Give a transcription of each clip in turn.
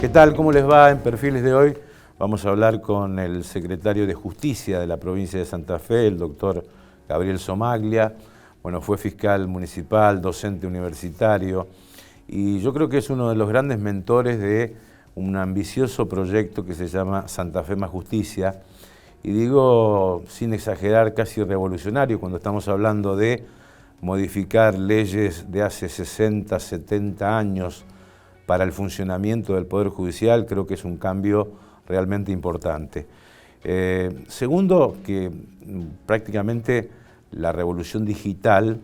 ¿Qué tal? ¿Cómo les va? En Perfiles de hoy vamos a hablar con el secretario de Justicia de la provincia de Santa Fe, el doctor Gabriel Somaglia. Bueno, fue fiscal municipal, docente universitario y yo creo que es uno de los grandes mentores de un ambicioso proyecto que se llama Santa Fe más Justicia. Y digo, sin exagerar, casi revolucionario cuando estamos hablando de modificar leyes de hace 60, 70 años para el funcionamiento del Poder Judicial. Creo que es un cambio realmente importante. Segundo, que prácticamente la revolución digital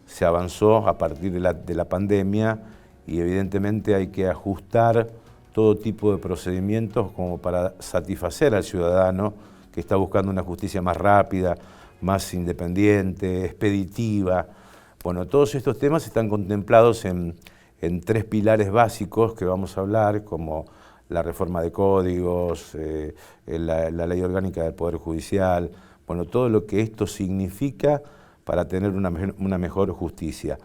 se avanzó a partir de la pandemia y evidentemente hay que ajustar todo tipo de procedimientos como para satisfacer al ciudadano que está buscando una justicia más rápida, más independiente, expeditiva. Bueno, todos estos temas están contemplados en tres pilares básicos que vamos a hablar, como la reforma de códigos, la ley orgánica del Poder Judicial, bueno, todo lo que esto significa para tener una mejor justicia.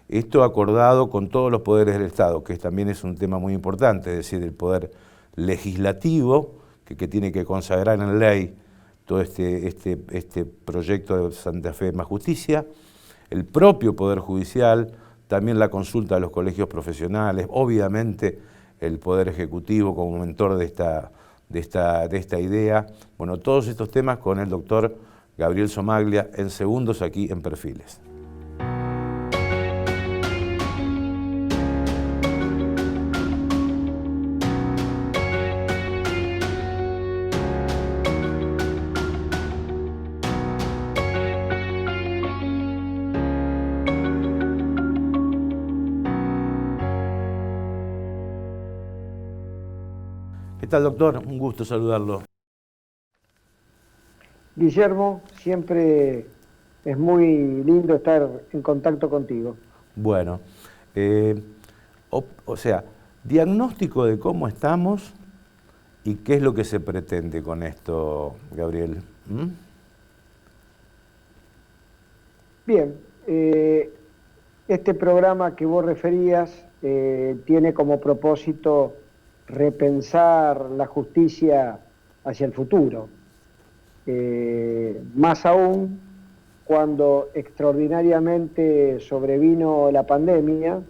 Esto acordado con todos los poderes del Estado, que también es un tema muy importante, es decir, el poder legislativo, que tiene que consagrar en ley todo este proyecto de Santa Fe más Justicia, el propio Poder Judicial, también la consulta de los colegios profesionales, obviamente el Poder Ejecutivo como mentor de esta idea. Bueno, todos estos temas con el doctor Gabriel Somaglia en segundos aquí en Perfiles. ¿Qué tal, doctor? Un gusto saludarlo. Guillermo, siempre es muy lindo estar en contacto contigo. Bueno, o sea, diagnóstico de cómo estamos y qué es lo que se pretende con esto, Gabriel. Bien, este programa que vos referías tiene como propósito repensar la justicia hacia el futuro. Más aún cuando extraordinariamente sobrevino la pandemia,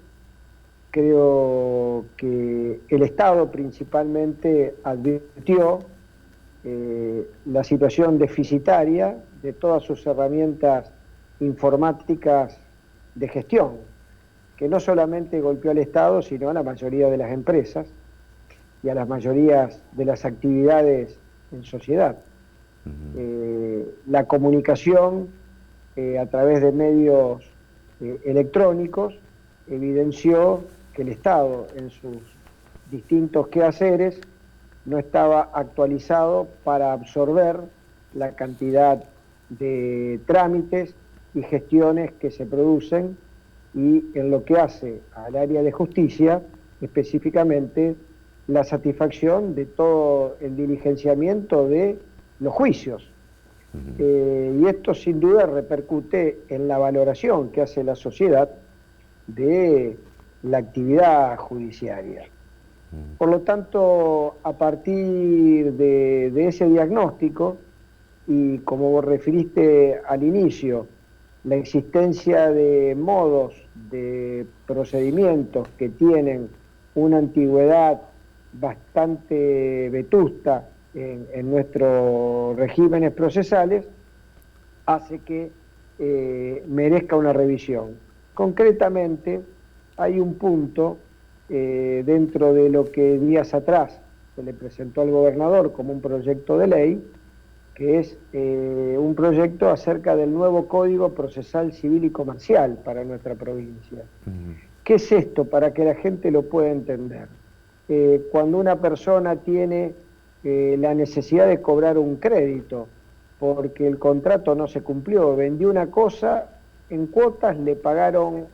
creo que el Estado principalmente advirtió la situación deficitaria de todas sus herramientas informáticas de gestión, que no solamente golpeó al Estado, sino a la mayoría de las empresas y a las mayorías de las actividades en sociedad. La comunicación a través de medios electrónicos evidenció que el Estado en sus distintos quehaceres no estaba actualizado para absorber la cantidad de trámites y gestiones que se producen, y en lo que hace al área de justicia, específicamente la satisfacción de todo el diligenciamiento de los juicios. Y esto sin duda repercute en la valoración que hace la sociedad de la actividad judiciaria. Por lo tanto, a partir de ese diagnóstico, y como vos referiste al inicio, la existencia de modos, de procedimientos que tienen una antigüedad bastante vetusta en nuestros regímenes procesales, hace que merezca una revisión. Concretamente, hay un punto dentro de lo que días atrás se le presentó al gobernador como un proyecto de ley, que es un proyecto acerca del nuevo Código Procesal Civil y Comercial para nuestra provincia. ¿Qué es esto? Para que la gente lo pueda entender. Cuando una persona tiene la necesidad de cobrar un crédito porque el contrato no se cumplió, vendió una cosa en cuotas, le pagaron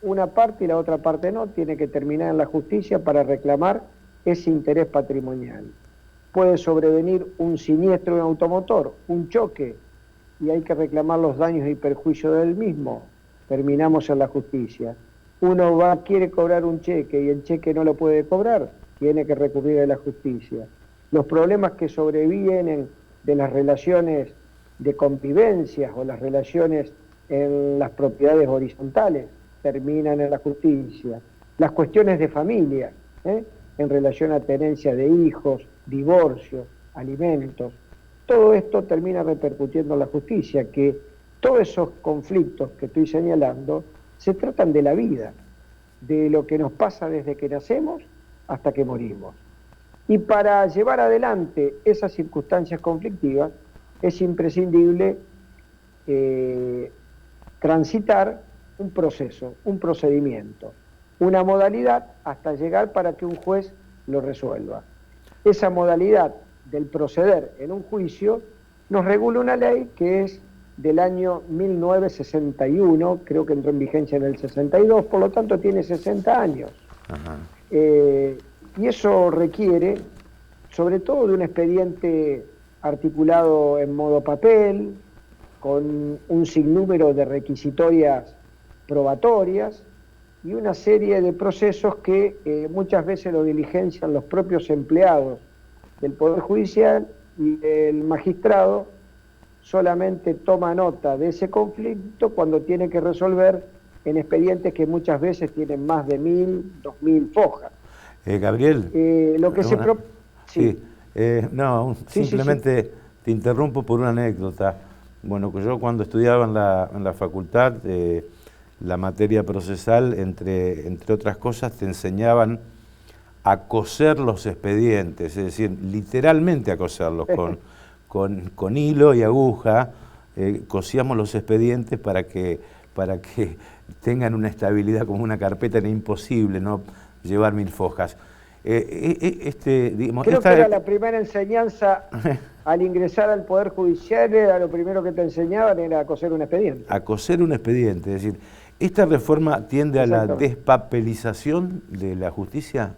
una parte y la otra parte no, tiene que terminar en la justicia para reclamar ese interés patrimonial. Puede sobrevenir un siniestro en automotor, un choque, y hay que reclamar los daños y perjuicios del mismo, terminamos en la justicia. Uno quiere cobrar un cheque y el cheque no lo puede cobrar, tiene que recurrir a la justicia. Los problemas que sobrevienen de las relaciones de convivencias o las relaciones en las propiedades horizontales terminan en la justicia. Las cuestiones de familia, en relación a tenencia de hijos, divorcios, alimentos, todo esto termina repercutiendo en la justicia, que todos esos conflictos que estoy señalando se tratan de la vida, de lo que nos pasa desde que nacemos hasta que morimos. Y para llevar adelante esas circunstancias conflictivas es imprescindible transitar un proceso, un procedimiento, una modalidad hasta llegar para que un juez lo resuelva. Esa modalidad del proceder en un juicio nos regula una ley que es del año 1961, creo que entró en vigencia en el 62, por lo tanto tiene 60 años. Y eso requiere, sobre todo, de un expediente articulado en modo papel, con un sinnúmero de requisitorias probatorias y una serie de procesos que muchas veces lo diligencian los propios empleados del Poder Judicial, y el magistrado solamente toma nota de ese conflicto cuando tiene que resolver en expedientes que muchas veces tienen más de 1000, 2000 fojas. Gabriel, lo que simplemente te interrumpo por una anécdota. Bueno, que yo cuando estudiaba en la facultad, la materia procesal, entre otras cosas, te enseñaban a coser los expedientes, es decir, literalmente a coserlos con hilo y aguja. Cosíamos los expedientes para que tengan una estabilidad como una carpeta. Era imposible no llevar 1000 fojas. Creo que era la primera enseñanza al ingresar al Poder Judicial, era lo primero que te enseñaban, era a coser un expediente. A coser un expediente, es decir, ¿esta reforma tiende a la despapelización de la justicia?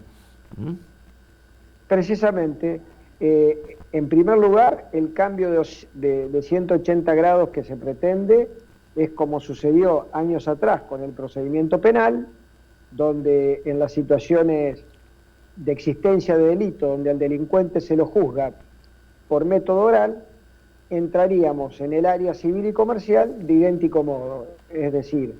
Precisamente, en primer lugar, el cambio de 180 grados que se pretende es como sucedió años atrás con el procedimiento penal, donde en las situaciones de existencia de delito, donde al delincuente se lo juzga por método oral, entraríamos en el área civil y comercial de idéntico modo, es decir,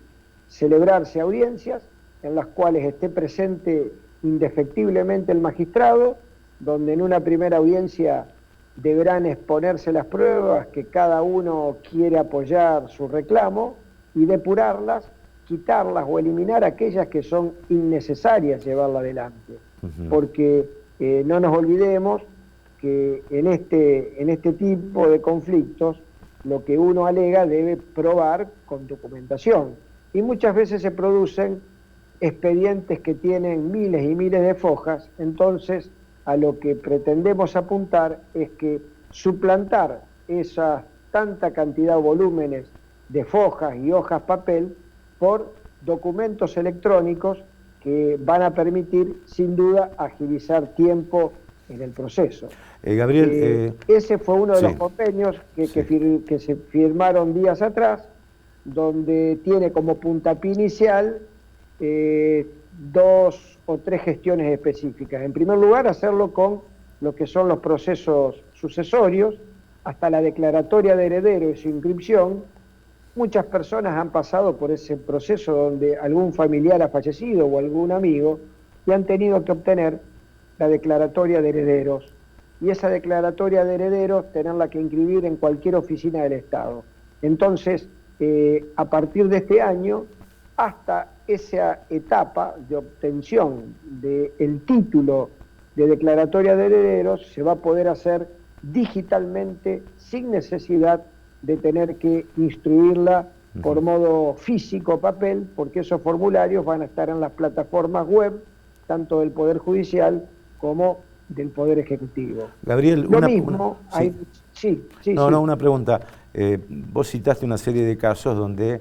celebrarse audiencias en las cuales esté presente indefectiblemente el magistrado, donde en una primera audiencia deberán exponerse las pruebas que cada uno quiere apoyar su reclamo y depurarlas, quitarlas o eliminar aquellas que son innecesarias llevarla adelante. Porque no nos olvidemos que en este tipo de conflictos lo que uno alega debe probar con documentación. Y muchas veces se producen expedientes que tienen miles y miles de fojas. Entonces, a lo que pretendemos apuntar es que suplantar esa tanta cantidad o volúmenes de fojas y hojas papel por documentos electrónicos que van a permitir, sin duda, agilizar tiempo en el proceso. Gabriel, ese fue uno de los convenios que se firmaron días atrás, donde tiene como puntapié inicial 2 o 3 gestiones específicas. En primer lugar, hacerlo con lo que son los procesos sucesorios, hasta la declaratoria de heredero y su inscripción. Muchas personas han pasado por ese proceso donde algún familiar ha fallecido o algún amigo y han tenido que obtener la declaratoria de herederos. Y esa declaratoria de herederos tenerla que inscribir en cualquier oficina del Estado. Entonces, a partir de este año, hasta esa etapa de obtención del título de declaratoria de herederos se va a poder hacer digitalmente sin necesidad de tener que instruirla por modo físico, papel, porque esos formularios van a estar en las plataformas web, tanto del Poder Judicial como del Poder Ejecutivo. Gabriel, una pregunta. Vos citaste una serie de casos donde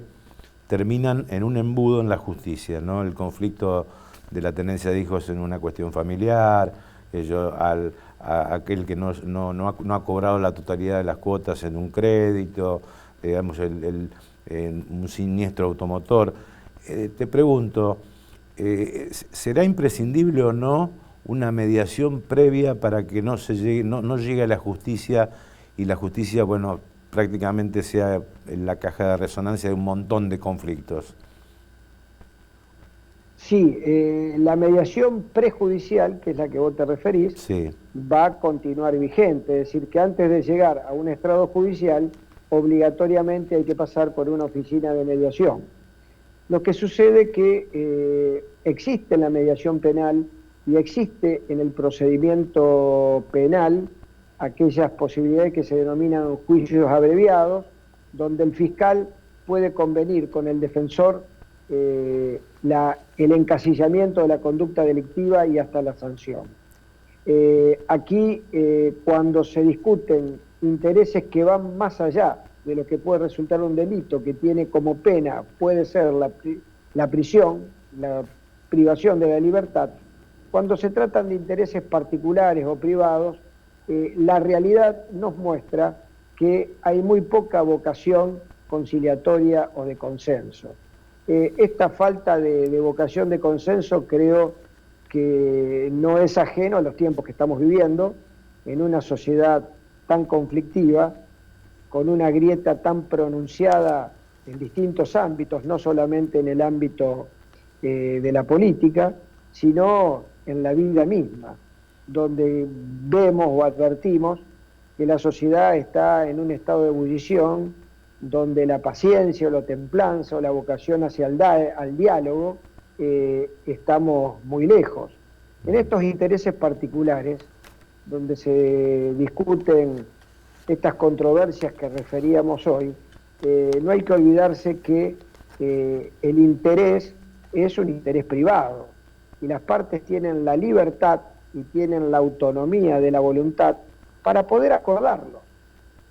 terminan en un embudo en la justicia, ¿no? El conflicto de la tenencia de hijos en una cuestión familiar, aquel que no ha cobrado la totalidad de las cuotas en un crédito, digamos, un siniestro automotor. Te pregunto, ¿será imprescindible o no una mediación previa para que no llegue a la justicia y la justicia, bueno, prácticamente sea la caja de resonancia de un montón de conflictos. Sí, la mediación prejudicial, que es la que vos te referís, Sí. va a continuar vigente, es decir, que antes de llegar a un estrado judicial, obligatoriamente hay que pasar por una oficina de mediación. Lo que sucede es que existe en la mediación penal y existe en el procedimiento penal aquellas posibilidades que se denominan juicios abreviados, donde el fiscal puede convenir con el defensor el encasillamiento de la conducta delictiva y hasta la sanción. Aquí, cuando se discuten intereses que van más allá de lo que puede resultar un delito, que tiene como pena, puede ser la prisión, la privación de la libertad, cuando se tratan de intereses particulares o privados, la realidad nos muestra que hay muy poca vocación conciliatoria o de consenso. Esta falta de vocación de consenso creo que no es ajeno a los tiempos que estamos viviendo, en una sociedad tan conflictiva, con una grieta tan pronunciada en distintos ámbitos, no solamente en el ámbito de la política, sino en la vida misma, donde vemos o advertimos que la sociedad está en un estado de ebullición, donde la paciencia o la templanza o la vocación hacia al diálogo estamos muy lejos. En estos intereses particulares, donde se discuten estas controversias que referíamos hoy, no hay que olvidarse que el interés es un interés privado y las partes tienen la libertad y tienen la autonomía de la voluntad para poder acordarlo.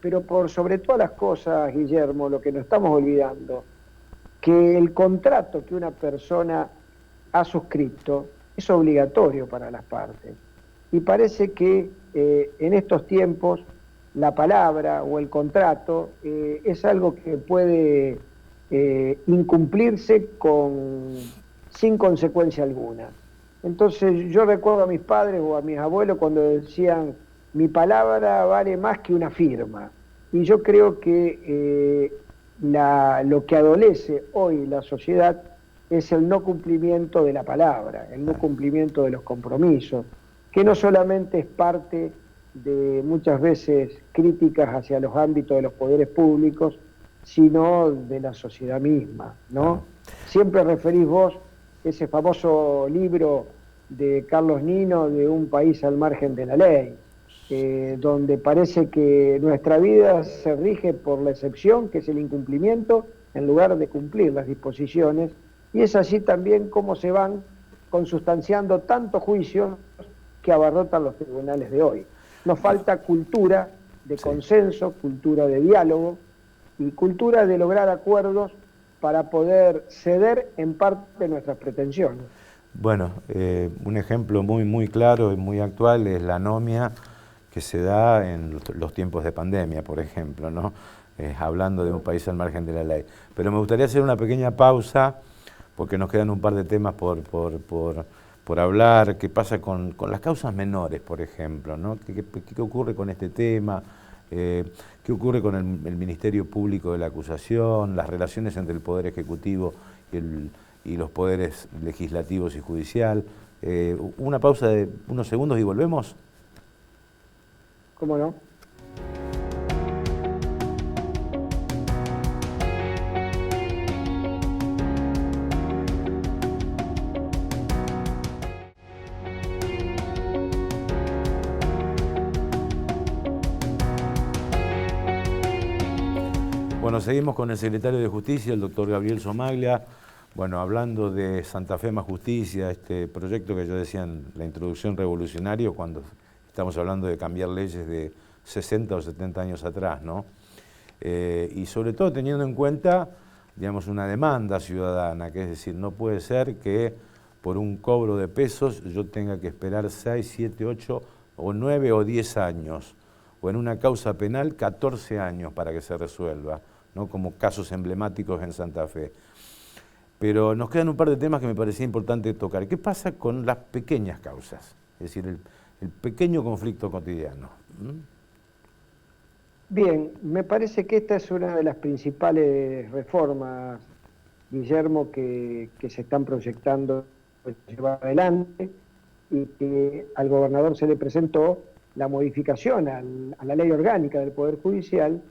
Pero por sobre todas las cosas, Guillermo, lo que nos estamos olvidando, que el contrato que una persona ha suscrito es obligatorio para las partes. Y parece que en estos tiempos la palabra o el contrato es algo que puede incumplirse sin consecuencia alguna. Entonces yo recuerdo a mis padres o a mis abuelos cuando decían: mi palabra vale más que una firma. Y yo creo que lo que adolece hoy la sociedad es el no cumplimiento de la palabra, el no cumplimiento de los compromisos, que no solamente es parte de muchas veces críticas hacia los ámbitos de los poderes públicos, sino de la sociedad misma, ¿no? Siempre referís vos ese famoso libro de Carlos Nino, de Un país al margen de la ley, donde parece que nuestra vida se rige por la excepción, que es el incumplimiento, en lugar de cumplir las disposiciones, y es así también como se van consustanciando tantos juicios que abarrotan los tribunales de hoy. Nos falta cultura de consenso, cultura de diálogo y cultura de lograr acuerdos para poder ceder en parte de nuestras pretensiones. Bueno, un ejemplo muy claro y muy actual es la anomia que se da en los tiempos de pandemia, por ejemplo, ¿no? Hablando de un país al margen de la ley. Pero me gustaría hacer una pequeña pausa, porque nos quedan un par de temas por hablar. ¿Qué pasa con las causas menores, por ejemplo, ¿no? ¿Qué ocurre con este tema? ¿Qué ocurre con el Ministerio Público de la Acusación? Las relaciones entre el Poder Ejecutivo y los poderes legislativos y judicial. Una pausa de unos segundos y volvemos. ¿Cómo no? Bueno, seguimos con el secretario de Justicia, el doctor Gabriel Somaglia, bueno, hablando de Santa Fe más Justicia, este proyecto que yo decía en la introducción revolucionario, cuando estamos hablando de cambiar leyes de 60 o 70 años atrás, ¿no? Y sobre todo teniendo en cuenta, digamos, una demanda ciudadana, que es decir, no puede ser que por un cobro de pesos yo tenga que esperar 6, 7, 8 o 9 o 10 años, o en una causa penal 14 años para que se resuelva, ¿no? Como casos emblemáticos en Santa Fe. Pero nos quedan un par de temas que me parecía importante tocar. ¿Qué pasa con las pequeñas causas? Es decir, el pequeño conflicto cotidiano. Bien, me parece que esta es una de las principales reformas, Guillermo, que se están proyectando llevar adelante, y que al gobernador se le presentó la modificación a la ley orgánica del Poder Judicial,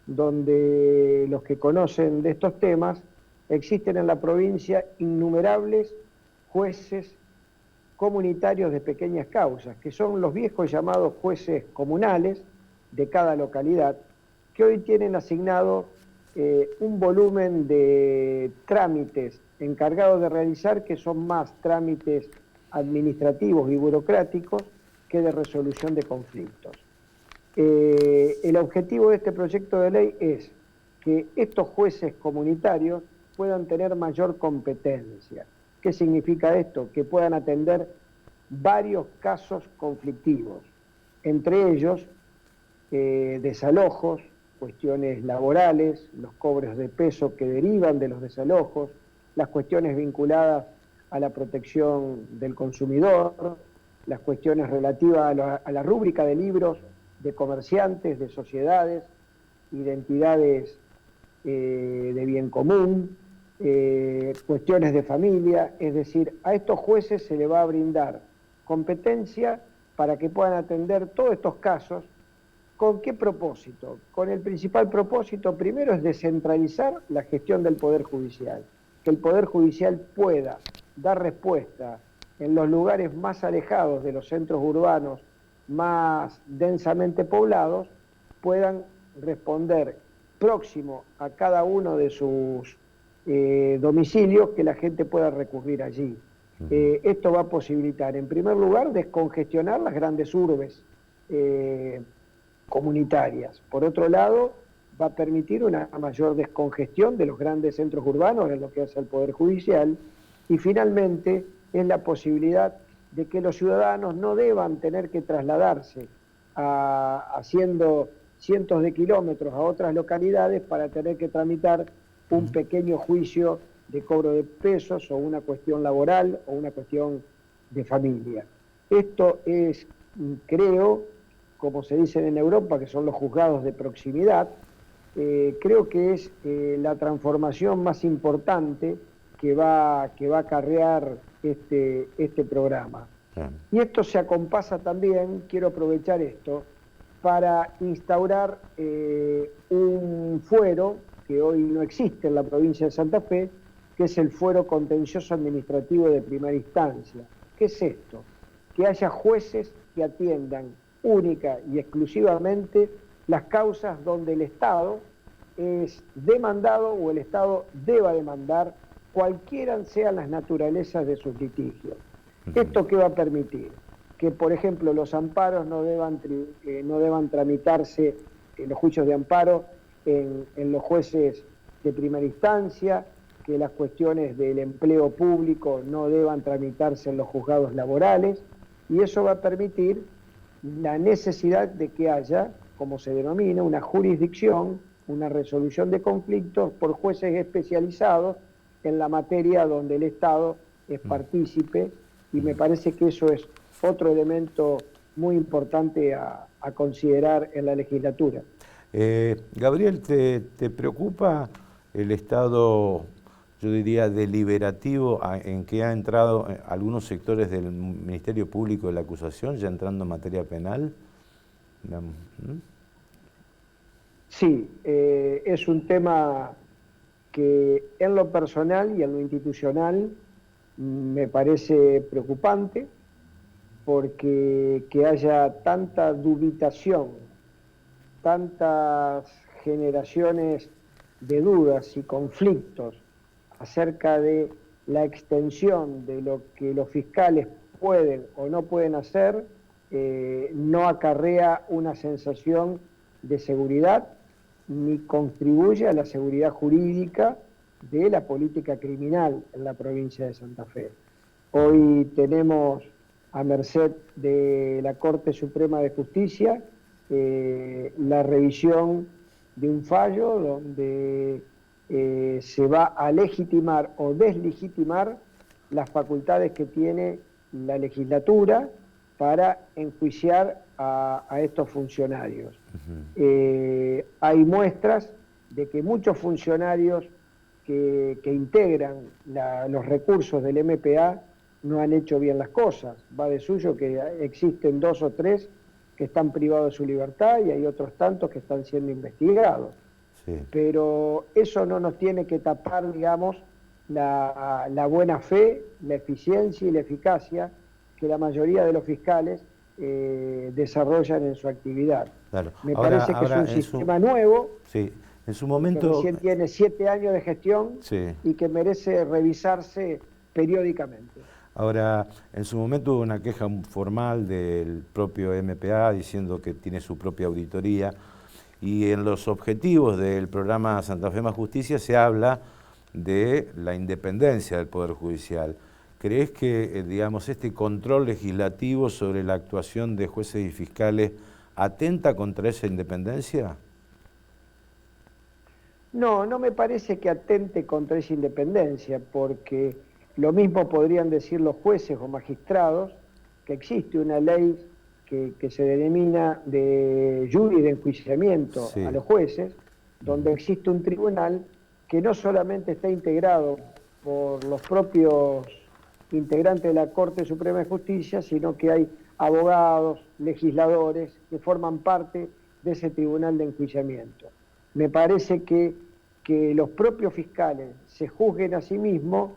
donde los que conocen de estos temas, existen en la provincia innumerables jueces comunitarios de pequeñas causas, que son los viejos llamados jueces comunales de cada localidad, que hoy tienen asignado un volumen de trámites encargados de realizar, que son más trámites administrativos y burocráticos que de resolución de conflictos. El objetivo de este proyecto de ley es que estos jueces comunitarios puedan tener mayor competencia. ¿Qué significa esto? Que puedan atender varios casos conflictivos, entre ellos desalojos, cuestiones laborales, los cobros de peso que derivan de los desalojos, las cuestiones vinculadas a la protección del consumidor, las cuestiones relativas a la rúbrica de libros de comerciantes, de sociedades y de entidades de bien común, cuestiones de familia. Es decir, a estos jueces se le va a brindar competencia para que puedan atender todos estos casos. ¿Con qué propósito? Con el principal propósito, primero, es descentralizar la gestión del Poder Judicial, que el Poder Judicial pueda dar respuesta en los lugares más alejados de los centros urbanos más densamente poblados, puedan responder próximo a cada uno de sus domicilios, que la gente pueda recurrir allí. Esto va a posibilitar, en primer lugar, descongestionar las grandes urbes comunitarias. Por otro lado, va a permitir una mayor descongestión de los grandes centros urbanos en lo que hace al Poder Judicial, y finalmente es la posibilidad de que los ciudadanos no deban tener que trasladarse haciendo cientos de kilómetros a otras localidades para tener que tramitar un pequeño juicio de cobro de pesos, o una cuestión laboral, o una cuestión de familia. Esto es, creo, como se dice en Europa, que son los juzgados de proximidad, creo que es la transformación más importante que va a acarrear este programa. Y esto se acompasa también, quiero aprovechar esto, para instaurar un fuero que hoy no existe en la provincia de Santa Fe, que es el fuero contencioso administrativo de primera instancia. ¿Qué es esto? Que haya jueces que atiendan única y exclusivamente las causas donde el Estado es demandado, o el Estado deba demandar, cualquiera sean las naturalezas de sus litigios. ¿Esto qué va a permitir? Que, por ejemplo, los amparos no deban tramitarse, los juicios de amparo, en los jueces de primera instancia, que las cuestiones del empleo público no deban tramitarse en los juzgados laborales, y eso va a permitir la necesidad de que haya, como se denomina, una jurisdicción, una resolución de conflictos por jueces especializados en la materia donde el Estado es partícipe, y me parece que eso es otro elemento muy importante a considerar en la legislatura. Gabriel, ¿te preocupa el estado, yo diría, deliberativo en que ha entrado algunos sectores del Ministerio Público de la acusación, ya entrando en materia penal? Sí, es un tema que en lo personal y en lo institucional me parece preocupante, porque que haya tanta dubitación, tantas generaciones de dudas y conflictos acerca de la extensión de lo que los fiscales pueden o no pueden hacer, no acarrea una sensación de seguridad, ni contribuye a la seguridad jurídica de la política criminal en la provincia de Santa Fe. Hoy tenemos, a merced de la Corte Suprema de Justicia, la revisión de un fallo donde se va a legitimar o deslegitimar las facultades que tiene la legislatura para enjuiciar a estos funcionarios. Hay muestras de que muchos funcionarios que integran los recursos del MPA no han hecho bien las cosas. Va de suyo que existen 2 o 3 que están privados de su libertad y hay otros tantos que están siendo investigados. Sí. Pero eso no nos tiene que tapar, digamos, la buena fe, la eficiencia y la eficacia que la mayoría de los fiscales desarrollan en su actividad. Claro. Me parece que es un sistema nuevo, sí. En su momento, que recién tiene 7 años de gestión, sí, y que merece revisarse periódicamente. Ahora, en su momento hubo una queja formal del propio MPA diciendo que tiene su propia auditoría, y en los objetivos del programa Santa Fe más Justicia se habla de la independencia del Poder Judicial. ¿Crees que, digamos, este control legislativo sobre la actuación de jueces y fiscales atenta contra esa independencia? No, no me parece que atente contra esa independencia, porque lo mismo podrían decir los jueces o magistrados, que existe una ley que se denomina de jury de enjuiciamiento, sí, a los jueces, donde existe un tribunal que no solamente está integrado por los propios integrantes de la Corte Suprema de Justicia, sino que hay abogados, legisladores que forman parte de ese tribunal de enjuiciamiento. Me parece que los propios fiscales se juzguen a sí mismos,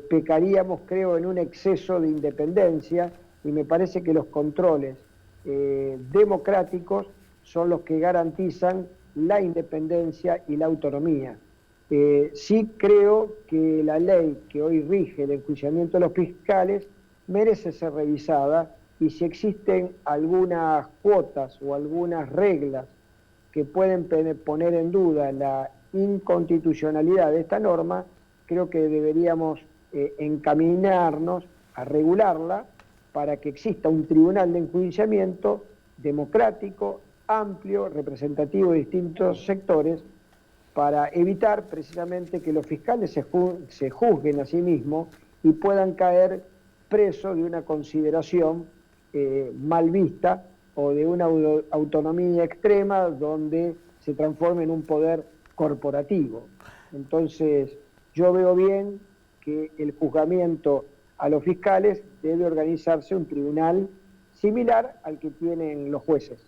pecaríamos, creo, en un exceso de independencia, y me parece que los controles democráticos son los que garantizan la independencia y la autonomía. Sí creo que la ley que hoy rige el enjuiciamiento de los fiscales merece ser revisada, y si existen algunas cuotas o algunas reglas que pueden poner en duda la inconstitucionalidad de esta norma, creo que deberíamos encaminarnos a regularla para que exista un tribunal de enjuiciamiento democrático, amplio, representativo de distintos sectores, para evitar precisamente que los fiscales se juzguen a sí mismos y puedan caer presos de una consideración mal vista o de una autonomía extrema donde se transforme en un poder corporativo. Entonces, yo veo bien que el juzgamiento a los fiscales debe organizarse un tribunal similar al que tienen los jueces.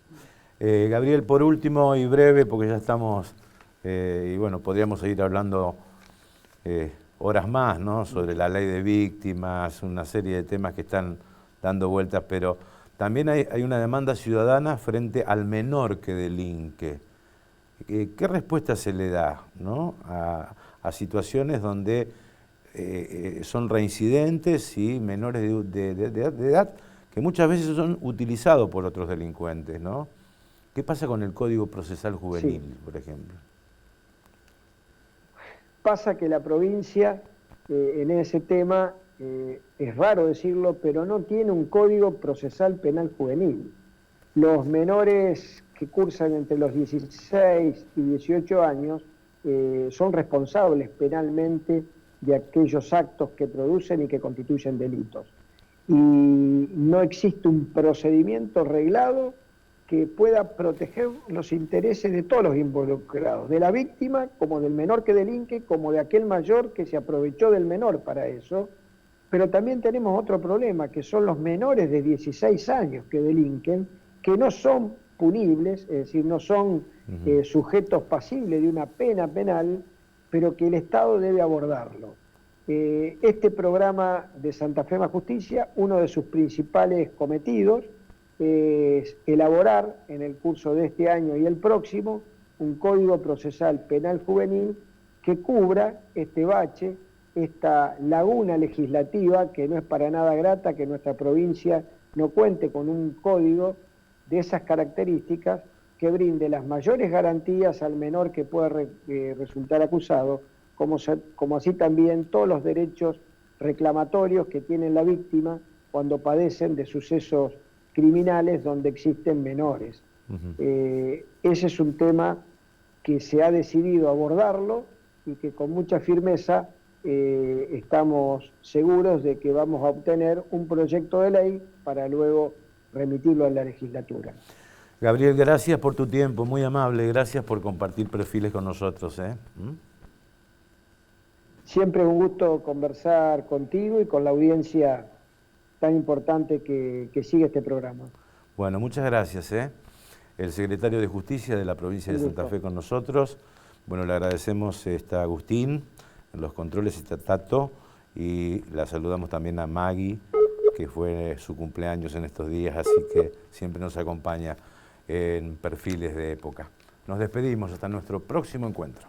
Gabriel, por último y breve, porque ya estamos, y bueno, podríamos seguir hablando horas más, ¿no?, sobre la ley de víctimas, una serie de temas que están dando vueltas, pero también hay una demanda ciudadana frente al menor que delinque. ¿Qué respuesta se le da, ¿no?, a situaciones donde son reincidentes y menores de edad que muchas veces son utilizados por otros delincuentes, ¿no? ¿Qué pasa con el Código Procesal Juvenil, sí, por ejemplo? Pasa que la provincia, en ese tema, es raro decirlo, pero no tiene un Código Procesal Penal Juvenil. Los menores que cursan entre los 16 y 18 años son responsables penalmente de aquellos actos que producen y que constituyen delitos. Y no existe un procedimiento reglado que pueda proteger los intereses de todos los involucrados, de la víctima, como del menor que delinque, como de aquel mayor que se aprovechó del menor para eso. Pero también tenemos otro problema, que son los menores de 16 años que delinquen, que no son punibles, es decir, no son sujetos pasibles de una pena penal, pero que el Estado debe abordarlo. Este programa de Santa Fe más Justicia, uno de sus principales cometidos es elaborar en el curso de este año y el próximo un Código Procesal Penal Juvenil que cubra este bache, esta laguna legislativa que no es para nada grata que nuestra provincia no cuente con un código de esas características que brinde las mayores garantías al menor que pueda resultar acusado, como así también todos los derechos reclamatorios que tiene la víctima cuando padecen de sucesos criminales donde existen menores. Ese es un tema que se ha decidido abordarlo y que con mucha firmeza estamos seguros de que vamos a obtener un proyecto de ley para luego remitirlo a la legislatura. Gabriel, gracias por tu tiempo, muy amable, gracias por compartir perfiles con nosotros. Siempre es un gusto conversar contigo y con la audiencia tan importante que sigue este programa. Bueno, muchas gracias. El secretario de Justicia de la provincia de Santa Fe con nosotros. Bueno, le agradecemos, está Agustín, en los controles está Tato, y la saludamos también a Maggie, que fue su cumpleaños en estos días, así que siempre nos acompaña en Perfiles de Época. Nos despedimos hasta nuestro próximo encuentro.